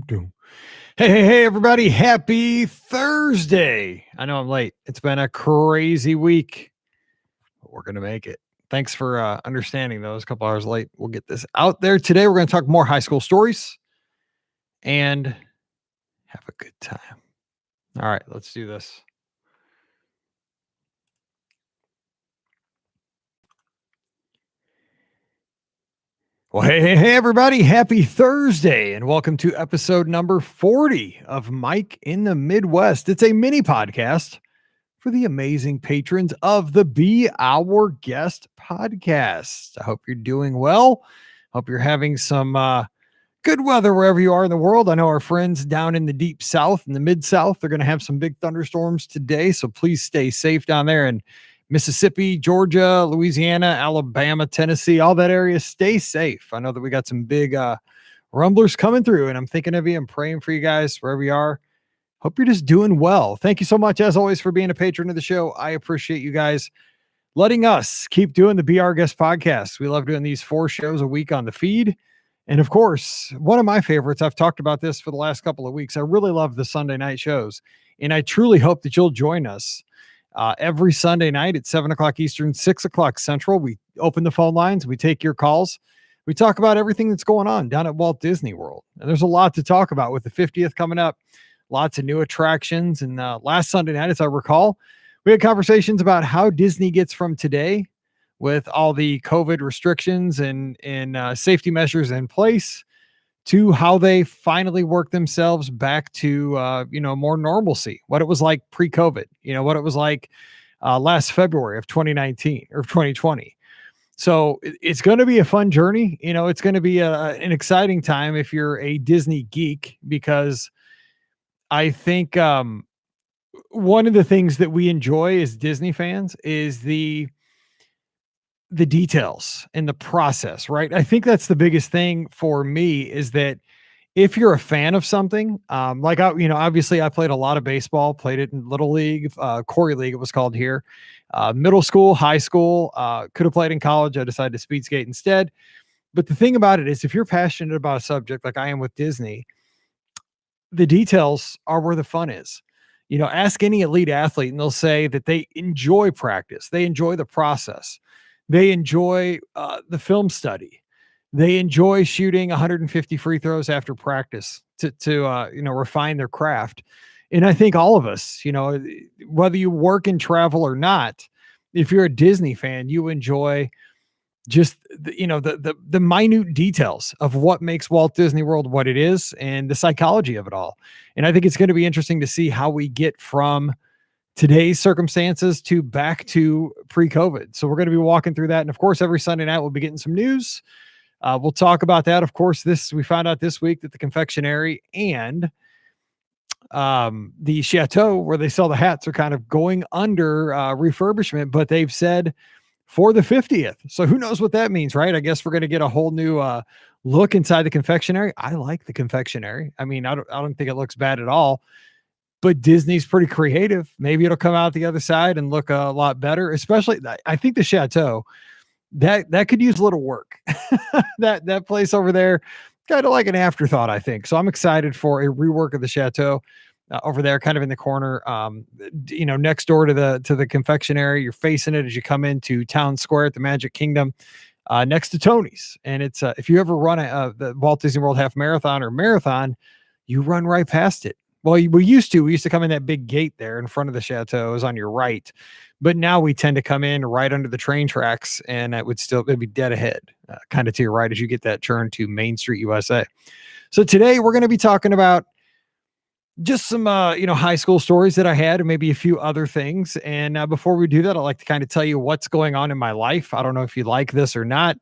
doom. Hey, everybody. Happy Thursday. I know I'm late. It's been a crazy week, but we're going to make it. Thanks for understanding those. A couple hours late. We'll get this out there. Today, we're going to talk more high school stories and have a good time. All right, let's do this. Well, hey, everybody. Happy Thursday, and welcome to episode number 40 of Mike in the Midwest. It's a mini podcast for the amazing patrons of the Be Our Guest podcast. I hope you're doing well. Hope you're having some good weather wherever you are in the world. I know our friends down in the deep south and the mid south, they're going to have some big thunderstorms today. So please stay safe down there in Mississippi, Georgia, Louisiana, Alabama, Tennessee, all that area. Stay safe. I know that we got some big rumblers coming through, and I'm thinking of you and praying for you guys wherever you are. Hope you're just doing well. Thank you so much, as always, for being a patron of the show. I appreciate you guys letting us keep doing the Be Our Guest podcast. We love doing these 4 shows a week on the feed. And of course, one of my favorites, I've talked about this for the last couple of weeks. I really love the Sunday night shows. And I truly hope that you'll join us every Sunday night at 7 o'clock Eastern, 6 o'clock Central. We open the phone lines. We take your calls. We talk about everything that's going on down at Walt Disney World. And there's a lot to talk about with the 50th coming up. Lots of new attractions. And last Sunday night, as I recall, we had conversations about how Disney gets from today with all the COVID restrictions and safety measures in place to how they finally work themselves back to, more normalcy, what it was like pre-COVID, what it was like last February of 2019 or 2020. So it's going to be a fun journey. It's going to be an exciting time if you're a Disney geek, because I think one of the things that we enjoy as Disney fans is the details and the process, right? I think that's the biggest thing for me, is that if you're a fan of something, obviously I played a lot of baseball, played it in Little League, Corey League, it was called here, middle school, high school, could have played in college. I decided to speed skate instead. But the thing about it is, if you're passionate about a subject like I am with Disney, the details are where the fun is. Ask any elite athlete and they'll say that they enjoy practice. They enjoy the process. They enjoy the film study. They enjoy shooting 150 free throws after practice to refine their craft. And I think all of us, whether you work and travel or not, if you're a Disney fan, you enjoy just the minute details of what makes Walt Disney World what it is and the psychology of it all. And I think it's going to be interesting to see how we get from today's circumstances to back to pre-COVID. So we're going to be walking through that. And of course, every Sunday night, we'll be getting some news. We'll talk about that. Of course, we found out this week that the confectionery and the chateau where they sell the hats are kind of going under refurbishment, but they've said for the 50th. So who knows what that means, right? I guess we're going to get a whole new look inside the confectionery. I like the confectionery. I mean, I don't think it looks bad at all. But Disney's pretty creative. Maybe it'll come out the other side and look a lot better. Especially, I think the chateau that could use a little work. that place over there, kind of like an afterthought, I think. So I'm excited for a rework of the chateau over there, kind of in the corner, next door to the confectionery. You're facing it as you come into Town Square at the Magic Kingdom, next to Tony's. And it's if you ever run the Walt Disney World Half Marathon or Marathon, you run right past it. Well, we used to come in that big gate there in front of the chateau. It was on your right, but now we tend to come in right under the train tracks, and it'd be dead ahead, kind of to your right as you get that turn to Main Street, USA. So today we're going to be talking about just some, high school stories that I had, and maybe a few other things. And before we do that, I'd like to kind of tell you what's going on in my life. I don't know if you like this or not.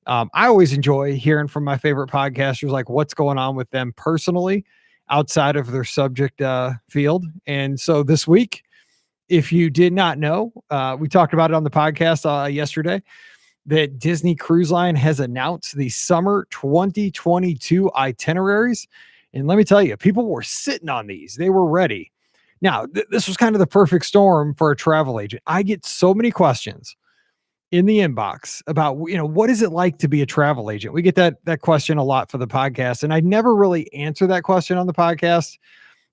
I always enjoy hearing from my favorite podcasters, like what's going on with them personally, outside of their subject field. And so this week, if you did not know, we talked about it on the podcast yesterday, that Disney Cruise Line has announced the summer 2022 itineraries. And let me tell you, people were sitting on these. They were ready. Now, this was kind of the perfect storm for a travel agent. I get so many questions in the inbox about, what is it like to be a travel agent? We get that question a lot for the podcast, and I never really answer that question on the podcast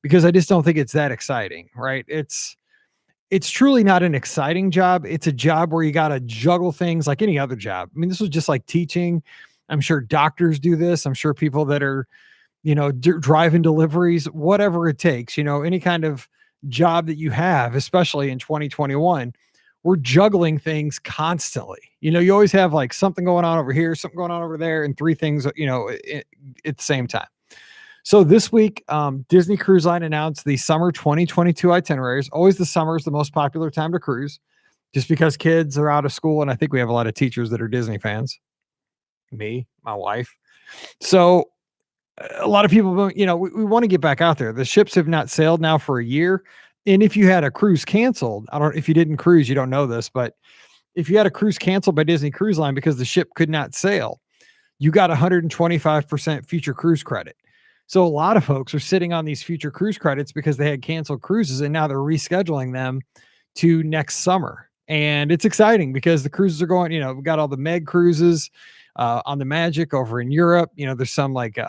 because I just don't think it's that exciting, right? It's truly not an exciting job. It's a job where you got to juggle things like any other job. I mean, this was just like teaching. I'm sure doctors do this. I'm sure people that are, driving deliveries, whatever it takes, any kind of job that you have, especially in 2021, we're juggling things constantly. You always have like something going on over here, something going on over there, and three things, at the same time. So this week, Disney Cruise Line announced the summer 2022 itineraries. Always the summer is the most popular time to cruise, just because kids are out of school, and I think we have a lot of teachers that are Disney fans. Me, my wife. So a lot of people, we want to get back out there. The ships have not sailed now for a year. And if you had a cruise canceled, if you didn't cruise, you don't know this, but if you had a cruise canceled by Disney Cruise Line because the ship could not sail, you got 125% future cruise credit. So a lot of folks are sitting on these future cruise credits because they had canceled cruises and now they're rescheduling them to next summer. And it's exciting because the cruises are going, we got all the Meg cruises on the Magic over in Europe. There's some like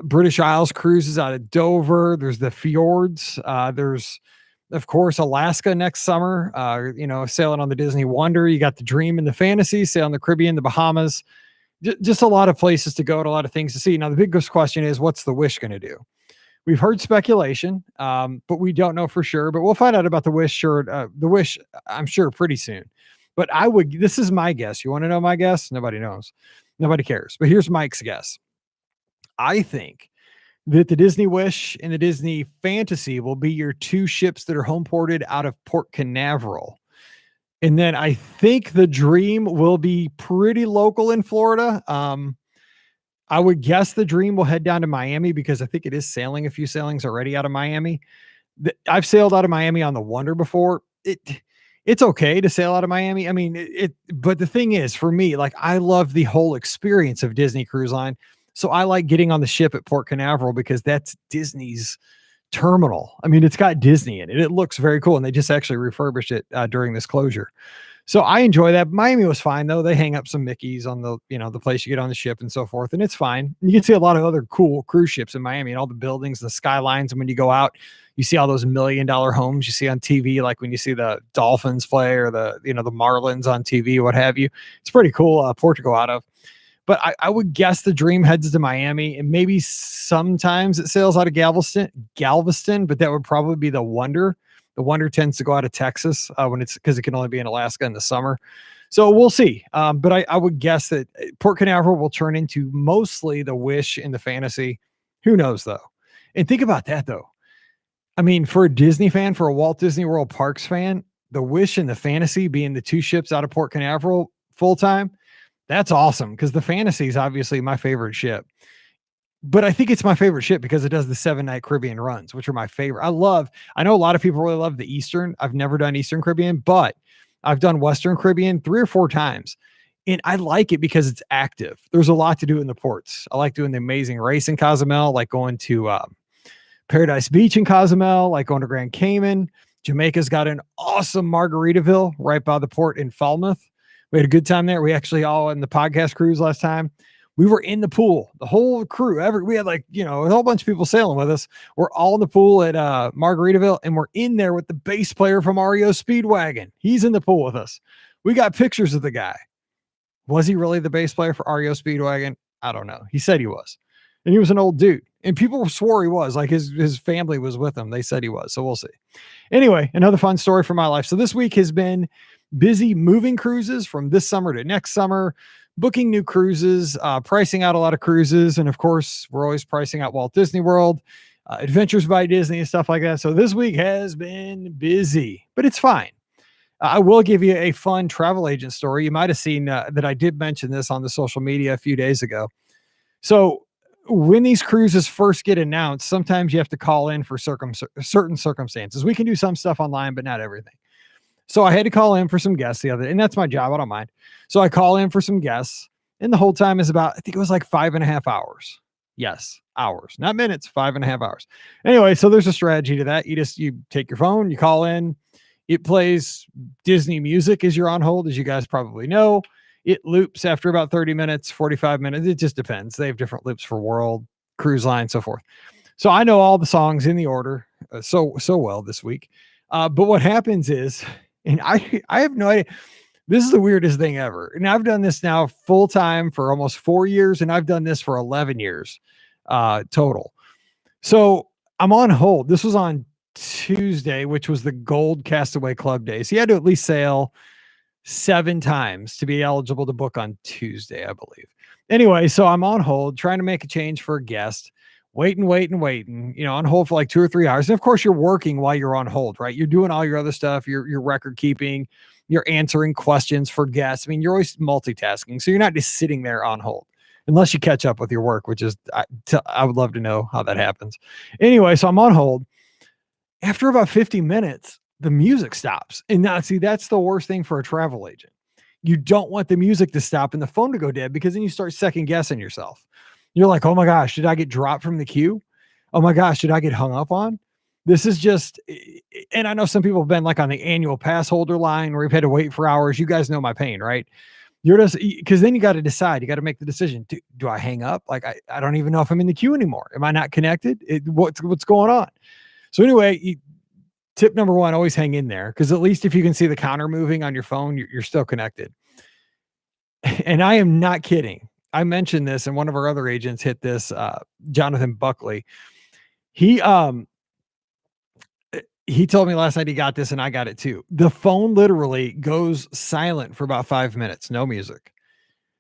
British Isles cruises out of Dover. There's the fjords. There's, of course, Alaska next summer, sailing on the Disney Wonder. You got the Dream and the Fantasy, sailing the Caribbean, the Bahamas. Just a lot of places to go and a lot of things to see. Now, the biggest question is, what's the Wish going to do? We've heard speculation, but we don't know for sure. But we'll find out about the Wish, I'm sure, pretty soon. But this is my guess. You want to know my guess? Nobody knows. Nobody cares. But here's Mike's guess. I think that the Disney Wish and the Disney Fantasy will be your two ships that are home ported out of Port Canaveral. And then I think the Dream will be pretty local in Florida. I would guess the Dream will head down to Miami because I think it is sailing a few sailings already out of Miami. I've sailed out of Miami on the Wonder before. It's okay to sail out of Miami. I mean, but the thing is, for me, like, I love the whole experience of Disney Cruise Line. So I like getting on the ship at Port Canaveral because that's Disney's terminal. I mean, it's got Disney in it. It looks very cool. And they just actually refurbished it during this closure. So I enjoy that. Miami was fine though. They hang up some Mickeys on the place you get on the ship and so forth. And it's fine. You can see a lot of other cool cruise ships in Miami and all the buildings, the skylines. And when you go out, you see all those $1 million homes you see on TV, like when you see the Dolphins play or the Marlins on TV, what have you. It's pretty cool port to go out of. But I would guess the Dream heads to Miami, and maybe sometimes it sails out of Galveston, but that would probably be the Wonder. The Wonder tends to go out of Texas because it can only be in Alaska in the summer. So we'll see. But I would guess that Port Canaveral will turn into mostly the Wish and the Fantasy. Who knows though? And think about that though. I mean, for a Disney fan, for a Walt Disney World Parks fan, the Wish and the Fantasy being the two ships out of Port Canaveral full time, that's awesome because the Fantasy is obviously my favorite ship. But I think it's my favorite ship because it does the 7-night Caribbean runs, which are my favorite. I know a lot of people really love the Eastern. I've never done Eastern Caribbean, but I've done Western Caribbean 3 or 4 times. And I like it because it's active. There's a lot to do in the ports. I like doing the amazing race in Cozumel, like going to Paradise Beach in Cozumel, like going to Grand Cayman. Jamaica's got an awesome Margaritaville right by the port in Falmouth. We had a good time there. We actually all in the podcast cruise last time. We were in the pool, the whole crew. We had a whole bunch of people sailing with us. We're all in the pool at Margaritaville, and we're in there with the bass player from REO Speedwagon. He's in the pool with us. We got pictures of the guy. Was he really the bass player for REO Speedwagon? I don't know. He said he was. And he was an old dude. And people swore he was. Like his family was with him. They said he was. So we'll see. Anyway, another fun story from my life. So this week has been busy moving cruises from this summer to next summer, booking new cruises, pricing out a lot of cruises. And of course, we're always pricing out Walt Disney World, Adventures by Disney and stuff like that. So this week has been busy, but it's fine. I will give you a fun travel agent story. You might have seen that I did mention this on the social media a few days ago. So when these cruises first get announced, sometimes you have to call in for certain circumstances. We can do some stuff online, but not everything. So I had to call in for some guests the other day, and that's my job. I don't mind. So I call in for some guests, and the whole time is about, I think it was like 5.5 hours. Yes, hours, not minutes, 5.5 hours. Anyway, so there's a strategy to that. You take your phone, you call in, It plays Disney music as you're on hold, as you guys probably know. It loops after about 30 minutes, 45 minutes. It just depends. They have different loops for World, Cruise Line, so forth. So I know all the songs in the order so well this week. But what happens is, and I have no idea. This is the weirdest thing ever. And I've done this now full time for almost 4 years, and I've done this for 11 years total. So I'm on hold. This was on Tuesday, which was the Gold Castaway Club day. So you had to at least sail 7 times to be eligible to book on Tuesday, I believe. Anyway, so I'm on hold trying to make a change for a guest, waiting, on hold for like 2 or 3 hours. And of course, you're working while you're on hold, right? You're doing all your other stuff, your record keeping, you're answering questions for guests. I mean, you're always multitasking. So you're not just sitting there on hold unless you catch up with your work, which is, I would love to know how that happens. Anyway, so I'm on hold. After about 50 minutes, the music stops. And now, see, that's the worst thing for a travel agent. You don't want the music to stop and the phone to go dead, because then you start second guessing yourself. You're like, oh my gosh, did I get dropped from the queue? Oh my gosh, did I get hung up on? This is just, and I know some people have been like on the annual pass holder line where you've had to wait for hours. You guys know my pain, right? You're just, because then you got to decide, you got to make the decision. Do I hang up? Like, I don't even know if I'm in the queue anymore. Am I not connected? What's going on? So anyway, tip number 1, always hang in there, because at least if you can see the counter moving on your phone, you're still connected. And I am not kidding. I mentioned this, and one of our other agents hit this, Jonathan Buckley. He told me last night he got this, and I got it too. The phone literally goes silent for about 5 minutes, no music.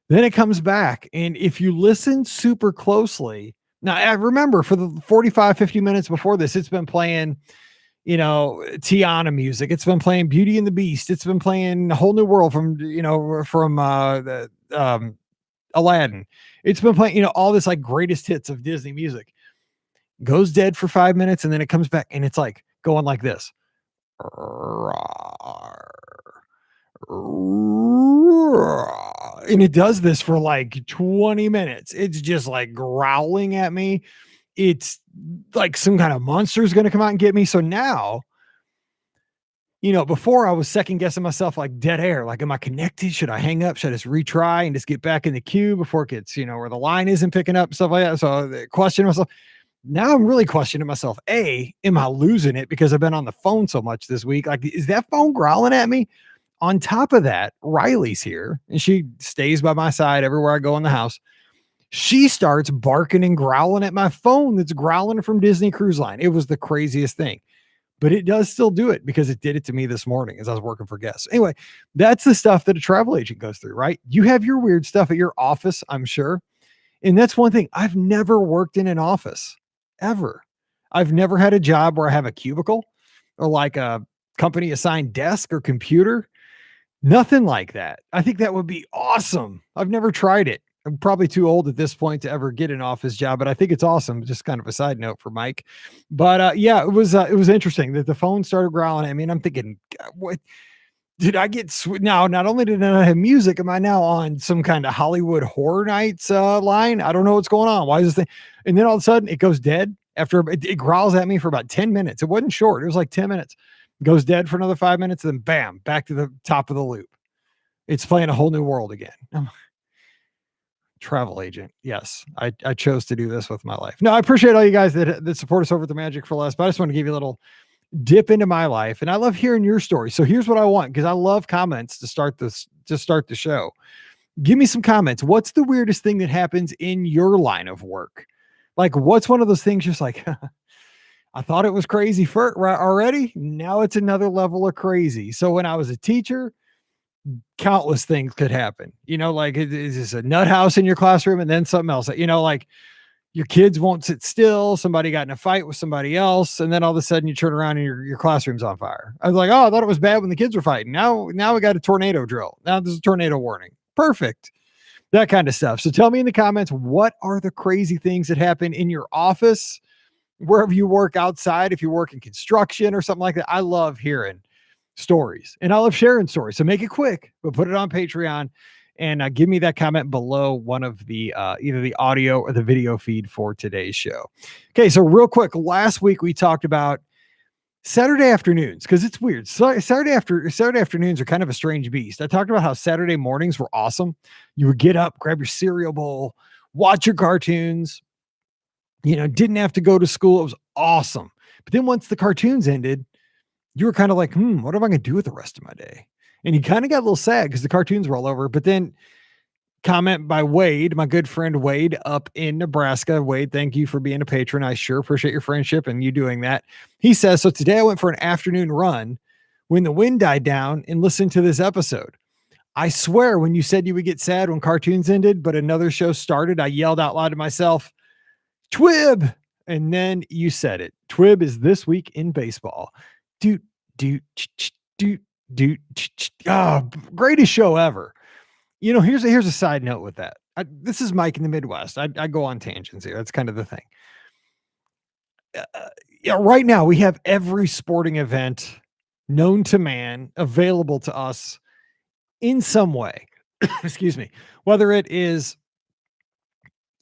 Then it comes back. And if you listen super closely, now I remember for the 45, 50 minutes before this, it's been playing, Tiana music. It's been playing Beauty and the Beast. It's been playing A Whole New World from Aladdin. It's been playing, all this like greatest hits of Disney music. Goes dead for 5 minutes, and then it comes back, and it's like going like this. And it does this for like 20 minutes. It's just like growling at me. It's like some kind of monster is going to come out and get me. So now, before I was second guessing myself, like dead air. Like, am I connected? Should I hang up? Should I just retry and just get back in the queue before it gets, where the line isn't picking up, stuff like that. So I question myself. Now I'm really questioning myself. A, am I losing it because I've been on the phone so much this week? Like, is that phone growling at me? On top of that, Riley's here, and she stays by my side everywhere I go in the house. She starts barking and growling at my phone that's growling from Disney Cruise Line. It was the craziest thing, but it does still do it, because it did it to me this morning as I was working for guests. Anyway, that's the stuff that a travel agent goes through, right? You have your weird stuff at your office, I'm sure. And that's one thing. I've never worked in an office ever. I've never had a job where I have a cubicle or like a company assigned desk or computer. Nothing like that. I think that would be awesome. I've never tried it. I'm probably too old at this point to ever get an office job, but I think it's awesome. Just kind of a side note for Mike. But yeah, it was interesting that the phone started growling at me, and I'm thinking, what did I get? Now, not only did I not have music, am I now on some kind of Hollywood Horror Nights line? I don't know what's going on. Why is this thing? And then all of a sudden it goes dead after it growls at me for about 10 minutes. It wasn't short. It was like 10 minutes. Goes dead for another 5 minutes, and then bam, back to the top of the loop. It's playing A Whole New World again. Travel agent. Yes, I chose to do this with my life. No, I appreciate all you guys that support us over at the Magic for Less, but I just want to give you a little dip into my life, and I love hearing your story. So here's what I want, because I love comments to start the show. Give me some comments. What's the weirdest thing that happens in your line of work? Like, what's one of those things just like, I thought it was crazy for already. Now it's another level of crazy. So when I was a teacher, countless things could happen. Like, is this a nut house in your classroom, and then something else? Like your kids won't sit still. Somebody got in a fight with somebody else, and then all of a sudden you turn around and your classroom's on fire. I was like, oh, I thought it was bad when the kids were fighting. Now we got a tornado drill. Now there's a tornado warning. Perfect. That kind of stuff. So tell me in the comments, what are the crazy things that happen in your office, wherever you work, outside, if you work in construction or something like that. I love hearing stories, and I love sharing stories. So make it quick, but put it on Patreon, and give me that comment below one of the either the audio or the video feed for today's show. Okay, so real quick, last week we talked about Saturday afternoons, because it's weird. Saturday afternoons are kind of a strange beast. I talked about how Saturday mornings were awesome. You would get up, grab your cereal bowl, watch your cartoons, didn't have to go to school. It was awesome. But then once the cartoons ended, you were kind of like, what am I going to do with the rest of my day? And you kind of got a little sad because the cartoons were all over. But then comment by Wade, my good friend Wade up in Nebraska. Wade, thank you for being a patron. I sure appreciate your friendship and you doing that. He says, so today I went for an afternoon run when the wind died down and listened to this episode. I swear when you said you would get sad when cartoons ended, but another show started, I yelled out loud to myself, Twib. And then you said it. Twib is this week in baseball. Doot, doot, doot, doot. Greatest show ever. Here's a side note with that. This is Mike in the Midwest. I go on tangents here. That's kind of the thing. Right now we have every sporting event known to man available to us in some way. Excuse me. Whether it is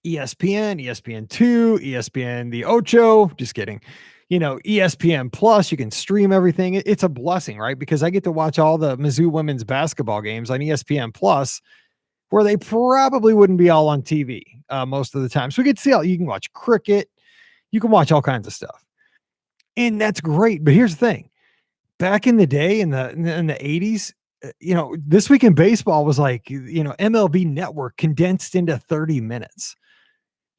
ESPN, ESPN2, ESPN the Ocho, just kidding. ESPN Plus, you can stream everything. It's a blessing, right? Because I get to watch all the Mizzou women's basketball games on ESPN Plus, where they probably wouldn't be all on TV most of the time. So we get to see you can watch cricket, you can watch all kinds of stuff. And that's great. But here's the thing. Back in the day, in the 80s, This Week in Baseball was like, MLB Network condensed into 30 minutes.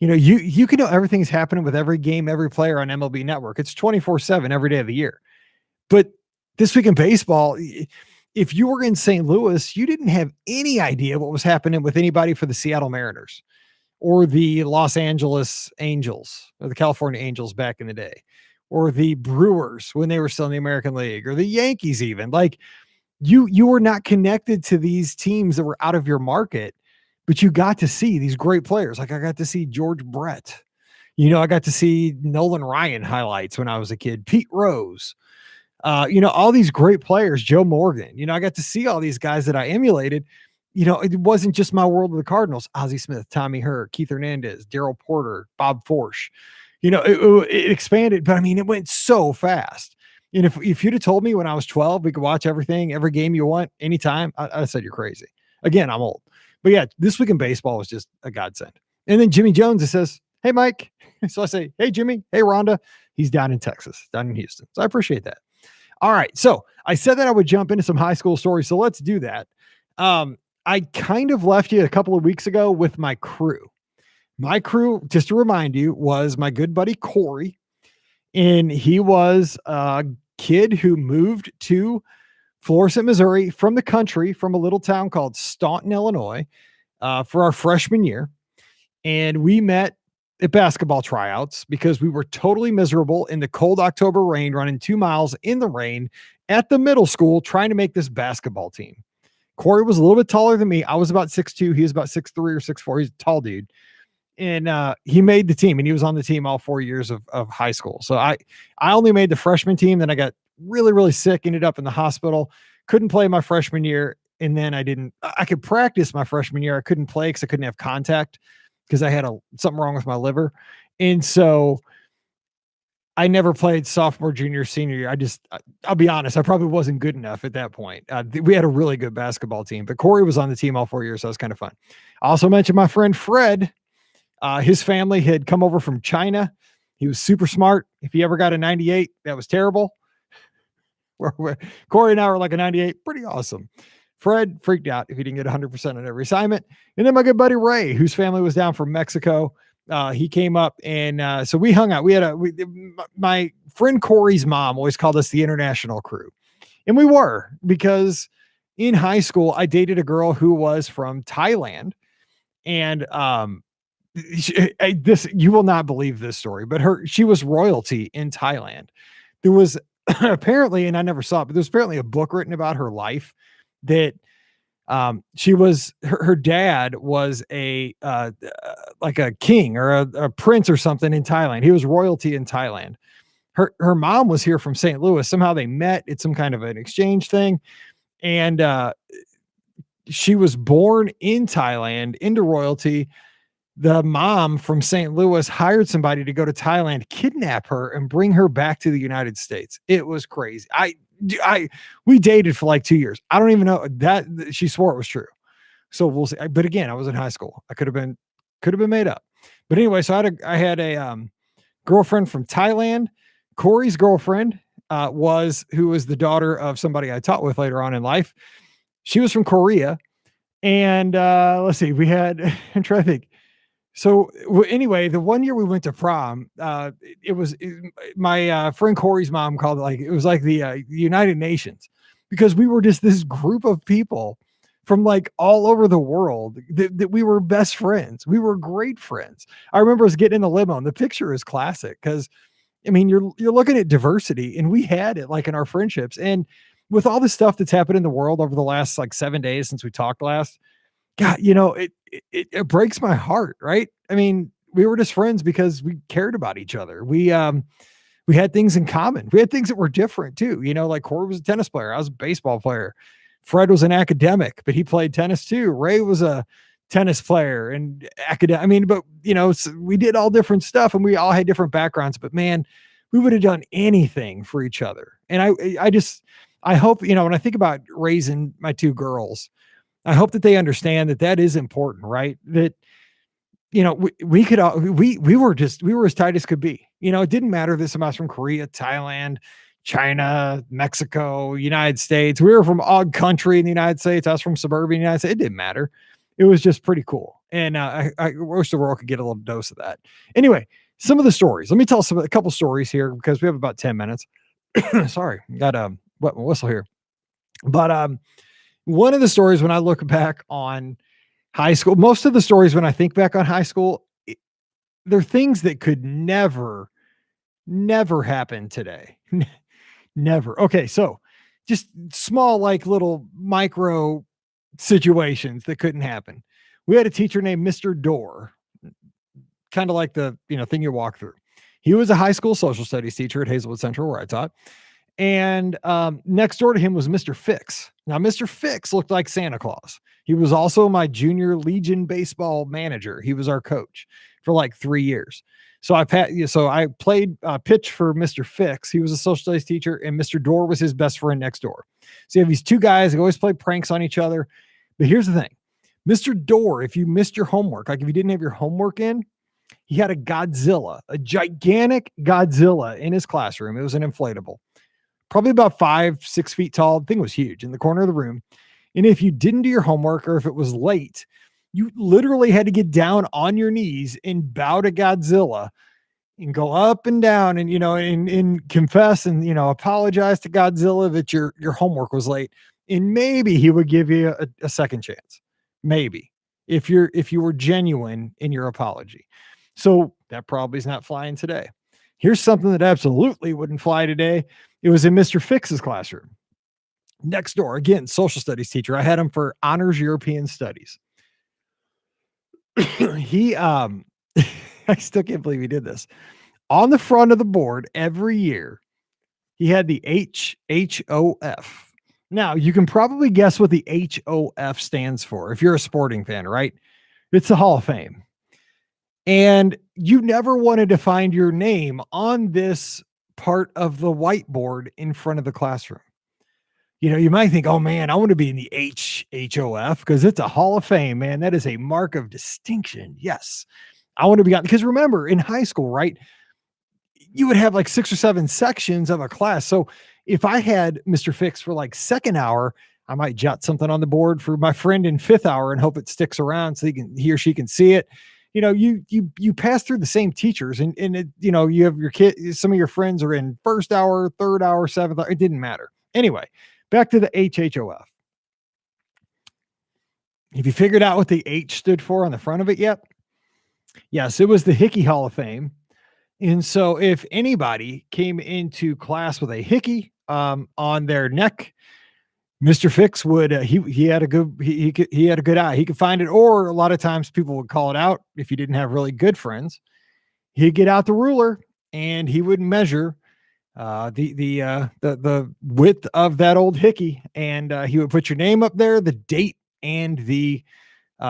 You can know everything's happening with every game, every player on MLB Network. It's 24/7 every day of the year. But This Week in Baseball, if you were in St. Louis, you didn't have any idea what was happening with anybody for the Seattle Mariners or the Los Angeles Angels or the California Angels back in the day, or the Brewers when they were still in the American League, or the Yankees even. Like you were not connected to these teams that were out of your market. But you got to see these great players. Like I got to see George Brett. I got to see Nolan Ryan highlights when I was a kid. Pete Rose. All these great players. Joe Morgan. I got to see all these guys that I emulated. It wasn't just my world of the Cardinals. Ozzie Smith, Tommy Herr, Keith Hernandez, Daryl Porter, Bob Forsch. It expanded, but it went so fast. And if you'd have told me when I was 12, we could watch everything, every game you want, anytime, I said you're crazy. Again, I'm old. But yeah, This Week in Baseball was just a godsend. And then Jimmy Jones, it says, hey, Mike. So I say, hey, Jimmy. Hey, Rhonda. He's down in Texas, down in Houston. So I appreciate that. All right. So I said that I would jump into some high school stories. So let's do that. I kind of left you a couple of weeks ago with my crew. My crew, just to remind you, was my good buddy Corey. And he was a kid who moved to Florissant, Missouri, from the country, from a little town called Staunton, Illinois, for our freshman year. And we met at basketball tryouts because we were totally miserable in the cold October rain, running 2 miles in the rain at the middle school, trying to make this basketball team. Corey was a little bit taller than me. I was about 6'2". He was about 6'3" or 6'4". He's a tall dude. And he made the team, and he was on the team all 4 years of high school. So I only made the freshman team. Then I got really, really sick, ended up in the hospital, couldn't play my freshman year. And then I could practice my freshman year. I couldn't play because I couldn't have contact because I had something wrong with my liver. And so I never played sophomore, junior, senior year. I'll be honest, I probably wasn't good enough at that point. We had a really good basketball team, but Corey was on the team all 4 years. So that was kind of fun. I also mentioned my friend Fred. His family had come over from China. He was super smart. If he ever got a 98, that was terrible. Corey and I were like a 98, pretty awesome. Fred freaked out if he didn't get 100% on every assignment. And then my good buddy Ray, whose family was down from Mexico, he came up, and so we hung out. My friend Corey's mom always called us the international crew. And we were, because in high school, I dated a girl who was from Thailand. And you will not believe this story, but she was royalty in Thailand. There was apparently, and I never saw it, but there's apparently a book written about her life that her dad was like a king or a prince or something in Thailand. He was royalty in Thailand. Her mom was here from St. Louis. Somehow they met. It's some kind of an exchange thing. And she was born in Thailand into royalty, the mom from St. Louis hired somebody to go to Thailand, kidnap her, and bring her back to the United States. It was crazy. We dated for like 2 years. I don't even know that she swore it was true. So we'll see. But again, I was in high school. I could have been made up. But anyway, so I had a girlfriend from Thailand. Corey's girlfriend who was the daughter of somebody I taught with later on in life. She was from Korea. And let's see, we had, I'm trying to think. So anyway, the one year we went to prom, my friend Corey's mom called it was like the United Nations, because we were just this group of people from like all over the world that we were best friends. We were great friends. I remember us getting in the limo, and the picture is classic because I mean, you're looking at diversity, and we had it like in our friendships. And with all the stuff that's happened in the world over the last like 7 days since we talked last, God, it breaks my heart, right? I mean, we were just friends because we cared about each other. We had things in common. We had things that were different too. Like Corey was a tennis player. I was a baseball player. Fred was an academic, but he played tennis too. Ray was a tennis player and academic. I mean, but we did all different stuff, and we all had different backgrounds, but man, we would have done anything for each other. And I hope, when I think about raising my two girls, I hope that they understand that is important, right? That, we could, we were as tight as could be. It didn't matter that somebody's from Korea, Thailand, China, Mexico, United States. We were from odd country in the United States. I was from suburban United States. It didn't matter. It was just pretty cool. And I wish the world could get a little dose of that. Anyway, some of the stories. Let me tell a couple stories here because we have about 10 minutes. Sorry, got a wet whistle here. But one of the stories when I look back on high school, most of the stories when I think back on high school, they're things that could never happen today. Never. Okay, so just small, like little micro situations that couldn't happen. We had a teacher named Mr. Dorr, kind of like the thing you walk through. He was a high school social studies teacher at Hazelwood Central, where I taught. And next door to him was Mr. Fix. Now, Mr. Fix looked like Santa Claus. He was also my junior Legion baseball manager. He was our coach for like 3 years. So I played pitch for Mr. Fix. He was a social studies teacher, and Mr. Dorr was his best friend next door. So you have these two guys that always play pranks on each other. But here's the thing. Mr. Dorr, if you missed your homework, like if you didn't have your homework in, he had a gigantic Godzilla in his classroom. It was an inflatable, probably about 5-6 feet tall. The thing was huge in the corner of the room. And if you didn't do your homework, or if it was late, you literally had to get down on your knees and bow to Godzilla and go up and down and, and confess and, apologize to Godzilla that your homework was late. And maybe he would give you a second chance. Maybe if you were genuine in your apology. So that probably is not flying today. Here's something that absolutely wouldn't fly today. It was in Mr. Fix's classroom. Next door, again, social studies teacher. I had him for honors European studies. He, I still can't believe he did this. On the front of the board every year, he had the HOF. Now, you can probably guess what the HOF stands for if you're a sporting fan, right? It's the Hall of Fame. And you never wanted to find your name on this part of the whiteboard in front of the classroom. You might think, oh man, I want to be in the HOF because it's a Hall of Fame, man. That is a mark of distinction. Yes. I want to be on, because remember in high school, right? You would have like 6 or 7 sections of a class. So if I had Mr. Fix for like second hour, I might jot something on the board for my friend in fifth hour and hope it sticks around so he or she can see it. You pass through the same teachers and you have your kid, some of your friends are in first hour, third hour, seventh hour. It didn't matter. Anyway, back to the HHOF. Have you figured out what the H stood for on the front of it yet? Yes, it was the Hickey Hall of Fame. And so if anybody came into class with a hickey on their neck, Mr. Fix would he had a good eye. He could find it, or a lot of times people would call it out if you didn't have really good friends. He'd get out the ruler and he would measure the width of that old hickey, and he would put your name up there, the date, and the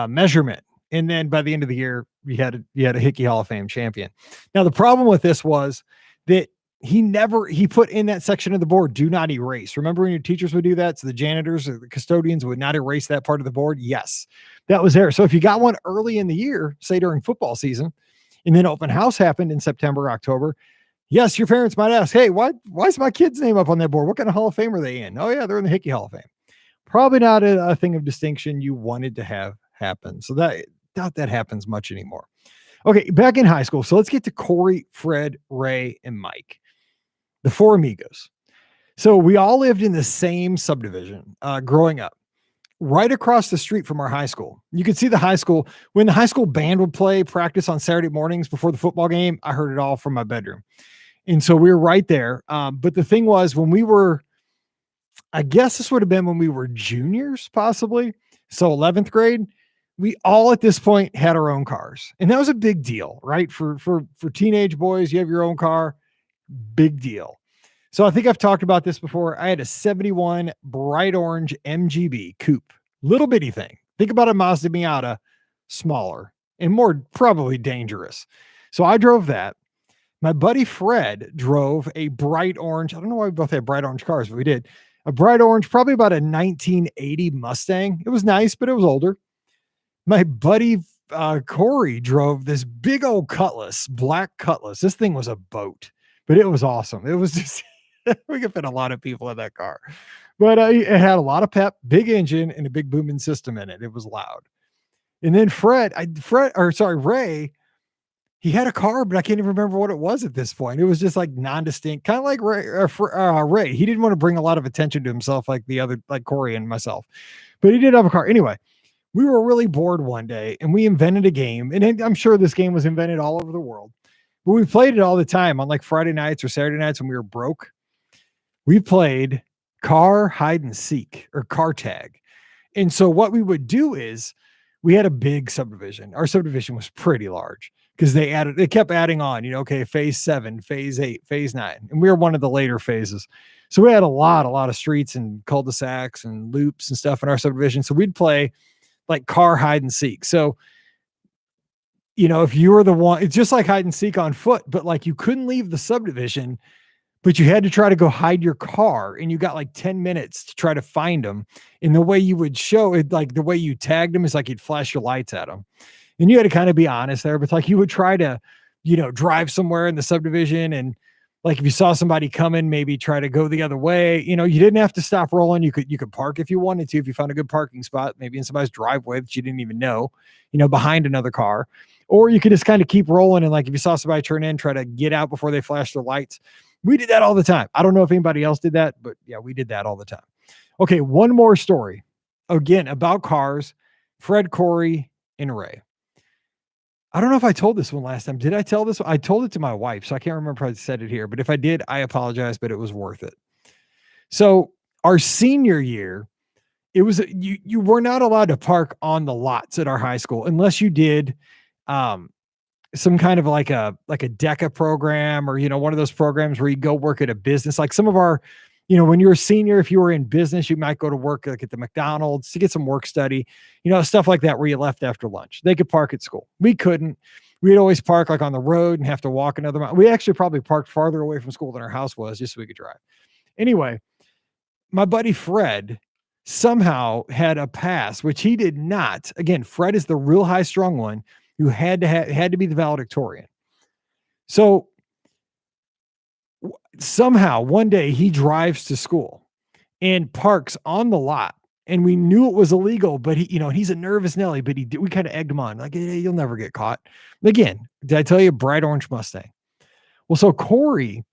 measurement. And then by the end of the year, you had a Hickey Hall of Fame champion. Now, the problem with this was that he put in that section of the board, do not erase. Remember when your teachers would do that? So the janitors or the custodians would not erase that part of the board. Yes, that was there. So if you got one early in the year, say during football season, and then open house happened in September, October, yes, your parents might ask, hey, why is my kid's name up on that board? What kind of Hall of Fame are they in? Oh yeah, they're in the Hickey Hall of Fame. Probably not a thing of distinction you wanted to have happen. So doubt that happens much anymore. Okay, back in high school. So let's get to Corey, Fred, Ray, and Mike, the four amigos. So we all lived in the same subdivision growing up, right across the street from our high school. You could see the high school. When the high school band would play practice on Saturday mornings before the football game, I heard it all from my bedroom. And so we were right there. But the thing was, when we were, I guess this would have been when we were juniors, possibly. So 11th grade, we all at this point had our own cars. And that was a big deal, right? For teenage boys, you have your own car. Big deal. So I think I've talked about this before. I had a 71 bright orange MGB coupe, little bitty thing. Think about a Mazda Miata, smaller and more probably dangerous. So I drove that. My buddy Fred drove a bright orange. I don't know why we both had bright orange cars, but we did. A bright orange, probably about a 1980 Mustang. It was nice, but it was older. My buddy Corey drove this big old Cutlass, black Cutlass. This thing was a boat, but it was awesome. It was just, we could fit a lot of people in that car, but it had a lot of pep, big engine, and a big booming system in it. It was loud. And then Ray, he had a car, but I can't even remember what it was at this point. It was just like non-distinct, kind of like Ray. He didn't want to bring a lot of attention to himself like the other, like Corey and myself, but he did have a car. Anyway, we were really bored one day and we invented a game, and I'm sure this game was invented all over the world, but we played it all the time on like Friday nights or Saturday nights when we were broke. We played car hide and seek or car tag. And so what we would do is we had a big subdivision. Our subdivision was pretty large because they kept adding on, okay, phase 7, phase 8, phase 9. And we were one of the later phases. So we had a lot of streets and cul-de-sacs and loops and stuff in our subdivision. So we'd play like car hide and seek. So, if you were the one, it's just like hide and seek on foot, but like you couldn't leave the subdivision, but you had to try to go hide your car, and you got like 10 minutes to try to find them. And the way you would show it, like the way you tagged them is like you'd flash your lights at them. And you had to kind of be honest there, but like you would try to, drive somewhere in the subdivision. And like if you saw somebody coming, maybe try to go the other way. You didn't have to stop rolling. You could park if you wanted to, if you found a good parking spot, maybe in somebody's driveway that you didn't even know, behind another car. Or you could just kind of keep rolling. And like if you saw somebody turn in, try to get out before they flash their lights. We did that all the time. I don't know if anybody else did that, but yeah, we did that all the time. Okay, one more story. Again, about cars, Fred, Corey, and Ray. I don't know if I told this one last time. Did I tell this one? I told it to my wife, so I can't remember if I said it here. But if I did, I apologize, but it was worth it. So our senior year, it was you were not allowed to park on the lots at our high school unless you did some kind of like a DECA program, or, one of those programs where you go work at a business. Like some of our, when you're a senior, if you were in business, you might go to work like at the McDonald's to get some work study, stuff like that, where you left after lunch. They could park at school. We couldn't. We'd always park like on the road and have to walk another mile. We actually probably parked farther away from school than our house was, just so we could drive. Anyway, my buddy Fred somehow had a pass, which he did not. Again, Fred is the real high strung one who had to be the valedictorian. So somehow one day he drives to school and parks on the lot, and we knew it was illegal, but he's a nervous Nelly, but we kind of egged him on like, hey, you'll never get caught. Again, did I tell you, bright orange Mustang? Well, so Corey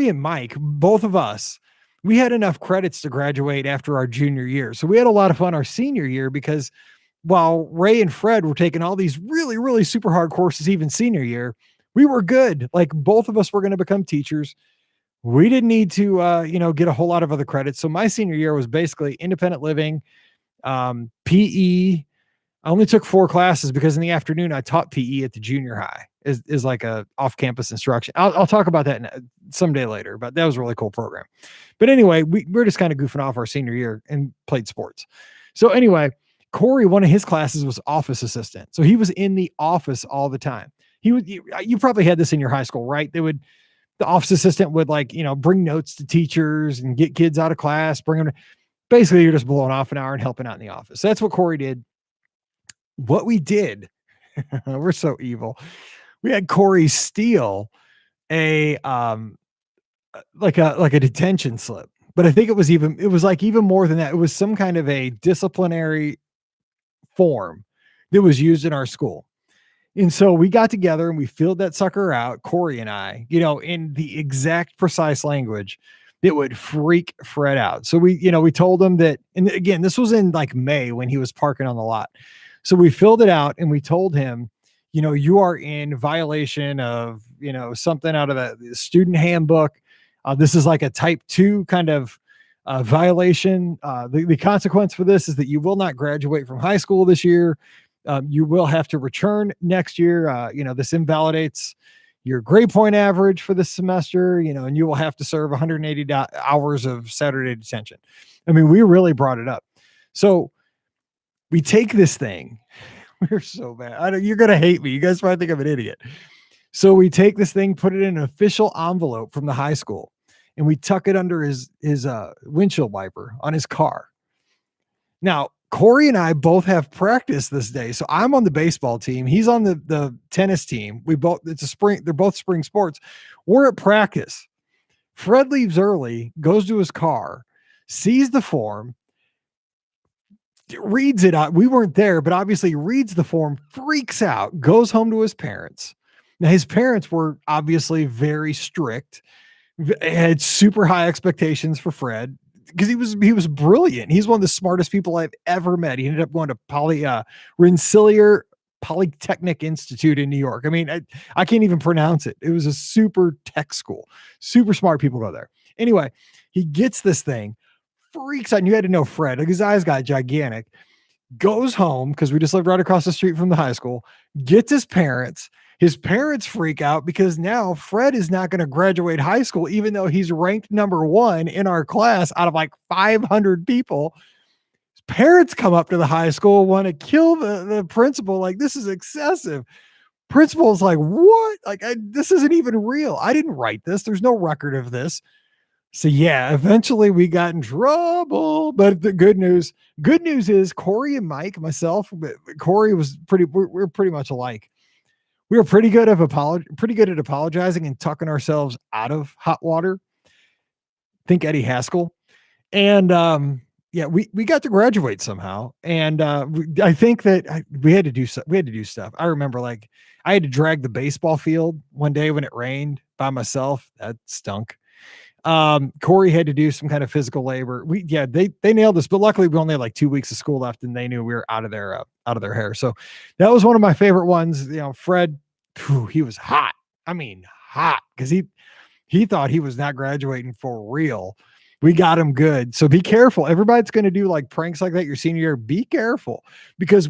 and Mike, both of us, we had enough credits to graduate after our junior year. So we had a lot of fun our senior year, because while Ray and Fred were taking all these really, really super hard courses, even senior year, we were good. Like both of us were going to become teachers. We didn't need to, get a whole lot of other credits. So my senior year was basically independent living, PE. I only took 4 classes because in the afternoon I taught PE at the junior high is like a off-campus instruction. I'll talk about that someday later, but that was a really cool program. But anyway, we're just kind of goofing off our senior year and played sports. So anyway, Corey, one of his classes was office assistant. So he was in the office all the time. You probably had this in your high school, right? The office assistant would bring notes to teachers and get kids out of class, bring them. Basically, you're just blowing off an hour and helping out in the office. So that's what Corey did. What we did, we're so evil. We had Corey steal a like a detention slip. But I think it was even more than that. It was some kind of a disciplinary form that was used in our school. And so we got together and we filled that sucker out, Corey and I, in the exact precise language that would freak Fred out. So we told him that, and again, this was in like May when he was parking on the lot. So we filled it out and we told him, you are in violation of, something out of the student handbook. This is like a type 2 kind of violation. The consequence for this is that you will not graduate from high school this year. You will have to return next year. This invalidates your grade point average for this semester, and you will have to serve 180 hours of Saturday detention. I mean, we really brought it up. So we take this thing. We're so bad. You're going to hate me. You guys probably think I'm an idiot. So we take this thing, put it in an official envelope from the high school, and we tuck it under his windshield wiper on his car. Now, Corey and I both have practice this day. So I'm on the baseball team. He's on the tennis team. They're both spring sports. We're at practice. Fred leaves early, goes to his car, sees the form, reads it out. We weren't there, but obviously reads the form, freaks out, goes home to his parents. Now, his parents were obviously very strict, had super high expectations for Fred, because he was brilliant. He's one of the smartest people I've ever met. He ended up going to Rensselaer Polytechnic Institute in New York. I mean, I can't even pronounce it. It was a super tech school. Super smart people go there. Anyway, he gets this thing, freaks out. And you had to know Fred, like his eyes got gigantic. Goes home because we just lived right across the street from the high school. Gets his parents. His parents freak out because now Fred is not going to graduate high school, even though he's ranked number 1 in our class out of like 500 people. His parents come up to the high school, want to kill the principal. Like, this is excessive. Principal's like, what? Like, this isn't even real. I didn't write this. There's no record of this. So yeah, eventually we got in trouble. But the good news is Corey and Mike, myself, Corey was we're pretty much alike. We were pretty good at apologizing and tucking ourselves out of hot water. Think Eddie Haskell. And yeah, we got to graduate somehow. And I think that we had to do stuff. I remember I had to drag the baseball field one day when it rained by myself. That stunk. Corey had to do some kind of physical labor. They nailed this, but luckily we only had like 2 weeks of school left and they knew we were out of their hair. So that was one of my favorite ones. Fred, he was hot. I mean, hot, because he thought he was not graduating for real. We got him good. So be careful. Everybody's going to do like pranks like that your senior year. Be careful, because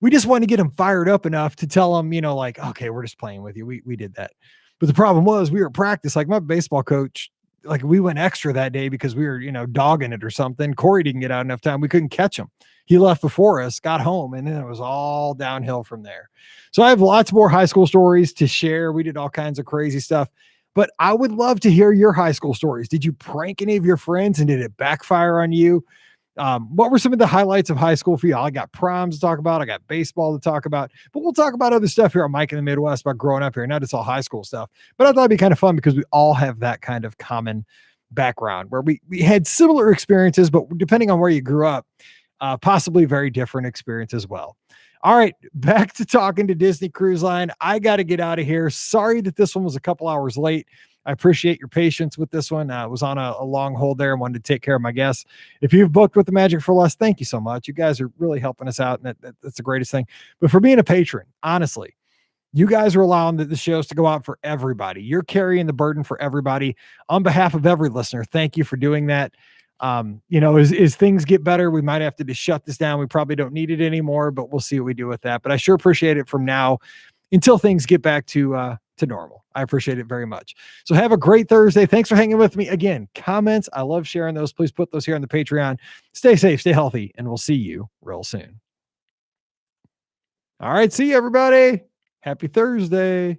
we just wanted to get him fired up enough to tell him, okay, we're just playing with you. We did that. But the problem was we were at practice. Like my baseball coach, like we went extra that day because we were, dogging it or something. Corey didn't get out enough time. We couldn't catch him. He left before us, got home, and then it was all downhill from there. So I have lots more high school stories to share. We did all kinds of crazy stuff, but I would love to hear your high school stories. Did you prank any of your friends and did it backfire on you? What were some of the highlights of high school for you? I got proms to talk about. I got baseball to talk about, but we'll talk about other stuff here on Mike in the Midwest about growing up here. Not just all high school stuff, but I thought it'd be kind of fun because we all have that kind of common background where we had similar experiences, but depending on where you grew up, possibly very different experience as well. All right, back to talking to Disney Cruise Line. I got to get out of here. Sorry that this one was a couple hours late. I appreciate your patience with this one. I was on a long hold there and wanted to take care of my guests. If you've booked with the Magic for Less, thank you so much. You guys are really helping us out, and that's the greatest thing. But for being a patron, honestly, you guys are allowing the shows to go out for everybody. You're carrying the burden for everybody. On behalf of every listener, thank you for doing that. As things get better, we might have to just shut this down. We probably don't need it anymore, but we'll see what we do with that. But I sure appreciate it from now until things get back to normal. I appreciate it very much. So have a great Thursday. Thanks for hanging with me. Again, comments, I love sharing those. Please put those here on the Patreon. Stay safe, stay healthy, and we'll see you real soon. All right. See you, everybody. Happy Thursday.